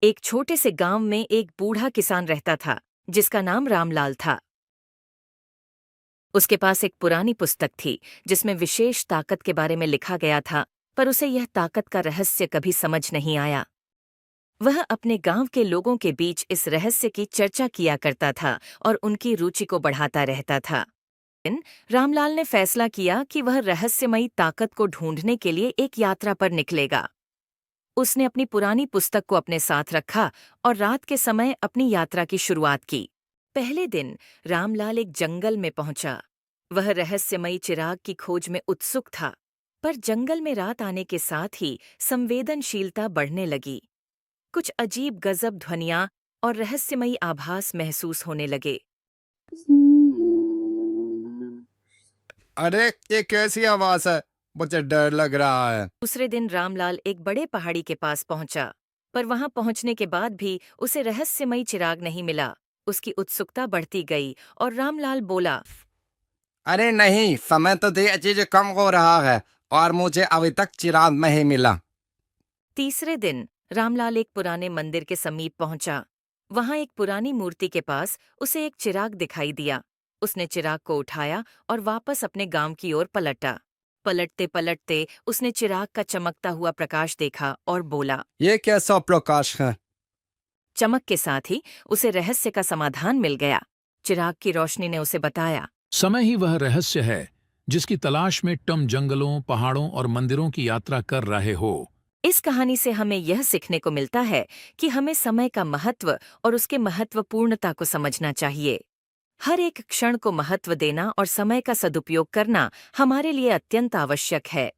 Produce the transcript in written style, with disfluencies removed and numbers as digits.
एक छोटे से गांव में एक बूढ़ा किसान रहता था जिसका नाम रामलाल था। उसके पास एक पुरानी पुस्तक थी जिसमें विशेष ताकत के बारे में लिखा गया था, पर उसे यह ताकत का रहस्य कभी समझ नहीं आया। वह अपने गांव के लोगों के बीच इस रहस्य की चर्चा किया करता था और उनकी रुचि को बढ़ाता रहता था। लेकिन रामलाल ने फैसला किया कि वह रहस्यमयी ताकत को ढूंढने के लिए एक यात्रा पर निकलेगा। उसने अपनी पुरानी पुस्तक को अपने साथ रखा और रात के समय अपनी यात्रा की शुरुआत की। पहले दिन रामलाल एक जंगल में पहुंचा। वह रहस्यमयी चिराग की खोज में उत्सुक था, पर जंगल में रात आने के साथ ही संवेदनशीलता बढ़ने लगी। कुछ अजीब गजब ध्वनियां और रहस्यमयी आभास महसूस होने लगे। अरे ये कैसी आवाज है? मुझे डर लग रहा है। दूसरे दिन रामलाल एक बड़े पहाड़ी के पास पहुंचा, पर वहां पहुंचने के बाद भी उसे रहस्यमयी चिराग नहीं मिला। उसकी उत्सुकता बढ़ती गई और रामलाल बोला, अरे नहीं, समय तो धीरे धीरे कम हो रहा है और मुझे अभी तक चिराग नहीं मिला। तीसरे दिन रामलाल एक पुराने मंदिर के समीप पहुंचा। वहां एक पुरानी मूर्ति के पास उसे एक चिराग दिखाई दिया। उसने चिराग को उठाया और वापस अपने गांव की ओर पलटा। पलटते पलटते उसने चिराग का चमकता हुआ प्रकाश देखा और बोला। ये कैसा प्रकाश है? चमक के साथ ही उसे रहस्य का समाधान मिल गया। चिराग की रोशनी ने उसे बताया, समय ही वह रहस्य है जिसकी तलाश में तुम जंगलों, पहाड़ों और मंदिरों की यात्रा कर रहे हो। इस कहानी से हमें यह सीखने को मिलता है कि हमें समय का महत्व और उसके महत्वपूर्णता को समझना चाहिए। हर एक क्षण को महत्व देना और समय का सदुपयोग करना हमारे लिए अत्यंत आवश्यक है।